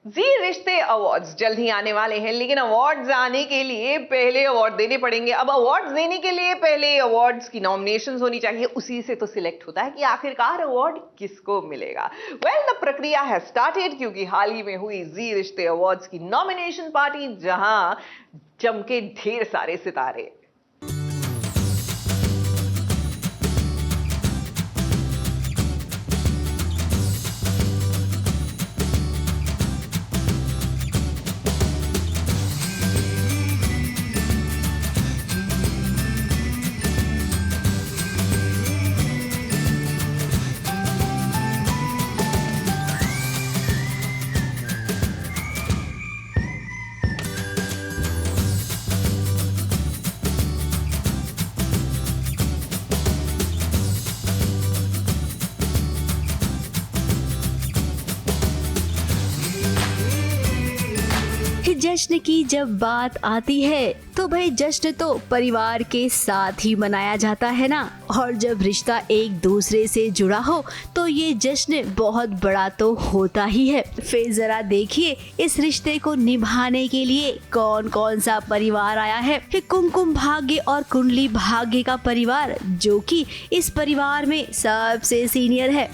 जी रिश्ते अवार्ड्स जल्द ही आने वाले हैं, लेकिन अवार्ड्स आने के लिए पहले अवार्ड देने पड़ेंगे। अब अवार्ड्स देने के लिए पहले अवार्ड्स की नॉमिनेशंस होनी चाहिए, उसी से तो सिलेक्ट होता है कि आखिरकार अवार्ड किसको मिलेगा। वेल द प्रक्रिया है स्टार्टेड, क्योंकि हाल ही में हुई जी रिश्ते अवार्ड्स की नॉमिनेशन पार्टी, जहां चमके ढेर सारे सितारे। जश्न की जब बात आती है तो भाई जश्न तो परिवार के साथ ही मनाया जाता है ना, और जब रिश्ता एक दूसरे से जुड़ा हो तो ये जश्न बहुत बड़ा तो होता ही है। फिर जरा देखिए इस रिश्ते को निभाने के लिए कौन कौन सा परिवार आया है। कुमकुम भाग्य और कुंडली भाग्य का परिवार, जो कि इस परिवार में सबसे सीनियर है।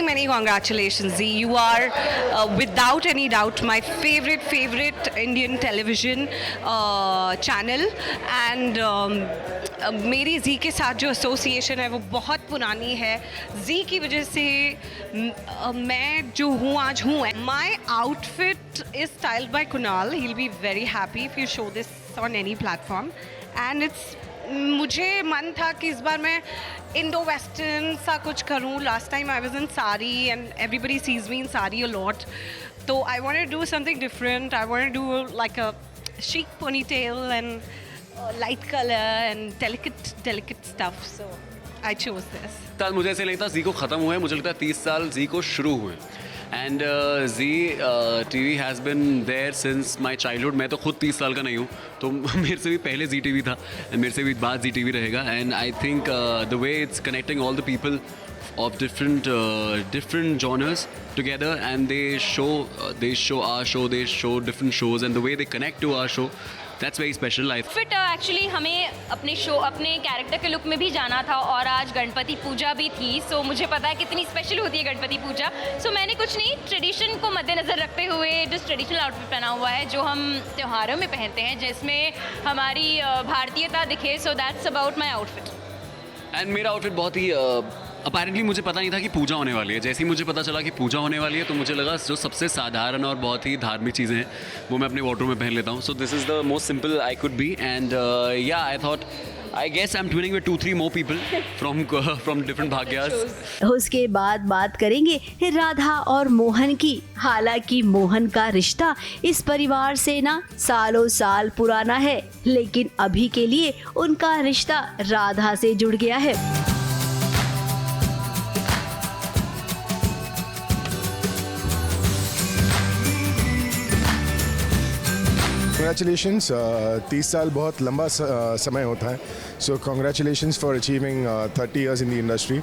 Many congratulations, Z. You are without any doubt my favorite Indian television channel, and मेरी Z के साथ जो एसोसिएशन है वो बहुत पुरानी है। Z की वजह से मैं जो हूँ आज हूँ। My outfit is styled by Kunal. He'll be very happy if you show this on any platform, and it's मुझे मन था कि इस बार मैं इंडो वेस्टर्न सा कुछ करूं। Last time I was in sari and everybody sees me in sari a lot, तो I wanted to do something different. I wanted to do like a chic ponytail and light color and delicate stuff, so I chose this. साल मुझे ऐसे लगता है जी को ख़त्म हुए, मुझे लगता है 30 साल जी को शुरू हुए। And Zee TV has been there since my childhood. मैं तो खुद 30 साल का नहीं हूँ, तो मेरे से भी पहले जी TV था, एंड मेरे से भी बाद जी TV रहेगा। And I think the way it's connecting all the people of different genres together, and they show our show, they show different shows, and the way they connect to our show, that's very special. Fit actually हमें अपने character के look में भी जाना था, और आज गणपति पूजा भी थी, सो मुझे पता है कितनी स्पेशल होती है गणपति पूजा। सो मैंने कुछ नहीं, ट्रेडिशन को मद्देनज़र रखते हुए जिस ट्रेडिशनल आउटफिट पहना हुआ है जो हम त्योहारों में पहनते हैं, जिसमें हमारी भारतीयता दिखे। So that's about my outfit. And मेरा आउटफिट बहुत ही अपेरेंटली मुझे पता नहीं था कि पूजा होने वाली है। जैसे ही मुझे पता चला कि पूजा होने वाली है, तो मुझे लगा जो सबसे साधारण और बहुत ही धार्मिक चीज़ें हैं वो मैं अपने वार्डरोब में पहन लेता हूँ। So this is the most simple I could be, and yeah I thought I guess I'm twinning with 2-3 more people from different bhagyas. उसके बाद बात करेंगे राधा और मोहन की। हालांकि मोहन का रिश्ता इस परिवार से ना सालों साल पुराना है, लेकिन अभी के लिए उनका रिश्ता राधा से जुड़ गया है। Congratulations, 30 साल बहुत लंबा समय होता है। So congratulations for achieving 30 years in the industry,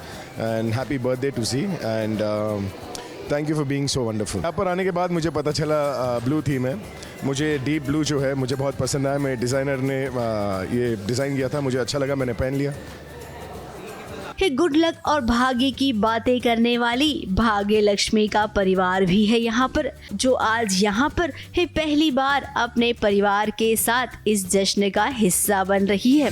and happy birthday to Z, and thank you for being so wonderful. यहाँ पर आने के बाद मुझे पता चला ब्लू थीम है। मुझे डीप ब्लू जो है मुझे बहुत पसंद आया। मेरे डिज़ाइनर ने ये डिज़ाइन किया था, मुझे अच्छा लगा, मैंने पहन लिया। गुड लक और भाग्य की बातें करने वाली भाग्य लक्ष्मी का परिवार भी है यहाँ पर, जो आज यहाँ पर पहली बार अपने परिवार के साथ इस जश्न का हिस्सा बन रही है।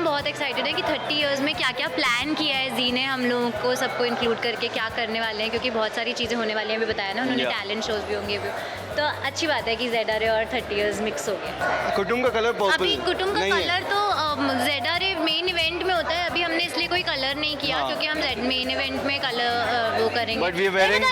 बहुत एक्साइटेड है कि 30 इयर्स में क्या क्या प्लान किया है जी ने हम लोगों को सबको इंक्लूड करके क्या करने वाले हैं, क्योंकि बहुत सारी चीज़ें होने वाली हैं। अभी बताया ना उन्होंने, टैलेंट शोज भी होंगे भी, तो अच्छी बात है कि ZRA और 30 इयर्स मिक्स हो गया। कुटुंब का कलर अभी कुटुंब का कलर तो ZRA मेन इवेंट में होता है, अभी हमने इसलिए कोई कलर नहीं किया क्योंकि हम मेन इवेंट में कलर वो करेंगे। बट वी वेयरिंग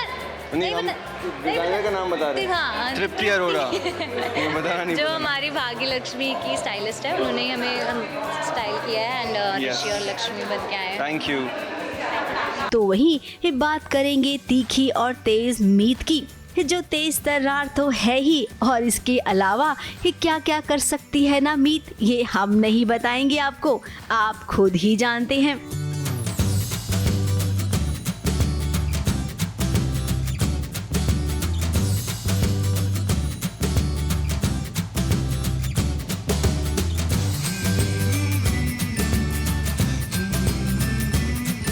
नहीं, हम डिजाइनर का नाम बता रहे हैं, हाँ, तृप्ति अरोड़ा, ये बताना नहीं जो पड़ा। हमारी भाग्य लक्ष्मी की स्टाइलिस्ट है, उन्होंने ही हमें स्टाइल किया है एंड ऋषि और लक्ष्मी बन के आए हैं। Thank you. तो वहीं ये बात करेंगे तीखी और तेज मीत की, जो तेज तर्रार तो है ही, और इसके अलावा ये क्या क्या कर सकती है ना मीत, ये हम नहीं बताएंगे आपको, आप खुद ही जानते हैं।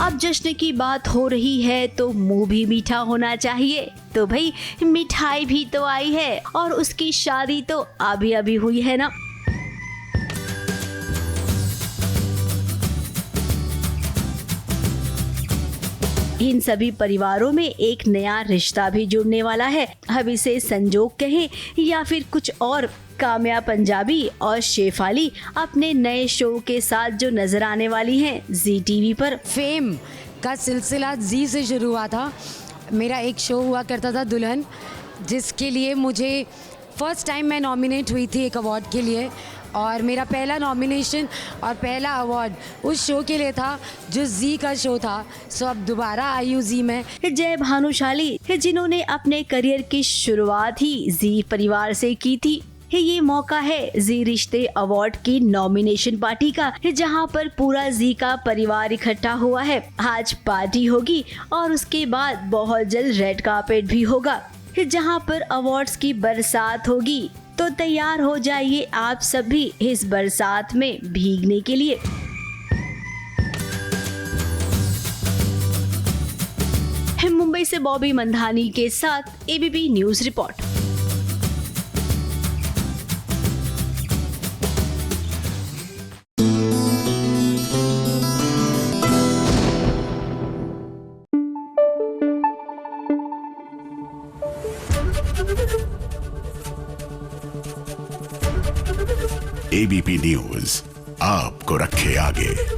अब जश्न की बात हो रही है तो मुंह भी मीठा होना चाहिए, तो भाई मिठाई भी तो आई है और उसकी शादी तो अभी अभी हुई है ना। इन सभी परिवारों में एक नया रिश्ता भी जुड़ने वाला है। अब इसे संजोग कहें या फिर कुछ और, काम्या पंजाबी और शेफाली अपने नए शो के साथ जो नजर आने वाली हैं जी टीवी पर। फेम का सिलसिला जी से शुरू हुआ था। मेरा एक शो हुआ करता था दुल्हन, जिसके लिए मुझे फर्स्ट टाइम मैं नॉमिनेट हुई थी एक अवार्ड के लिए, और मेरा पहला नॉमिनेशन और पहला अवार्ड उस शो के लिए था जो जी का शो था। सो अब दोबारा आई हूँ जी में। जय भानुशाली, जिन्होंने अपने करियर की शुरुआत ही जी परिवार से की थी, ये मौका है जी रिश्ते अवार्ड की नॉमिनेशन पार्टी का, जहां पर पूरा जी का परिवार इकट्ठा हुआ है। आज पार्टी होगी और उसके बाद बहुत जल्द रेड कार्पेट भी होगा, जहां पर अवार्ड्स की बरसात होगी। तो तैयार हो जाइए आप सभी इस बरसात में भीगने के लिए। मुंबई से बॉबी मंधानी के साथ ABP news report. ABP news आपको रखे आगे।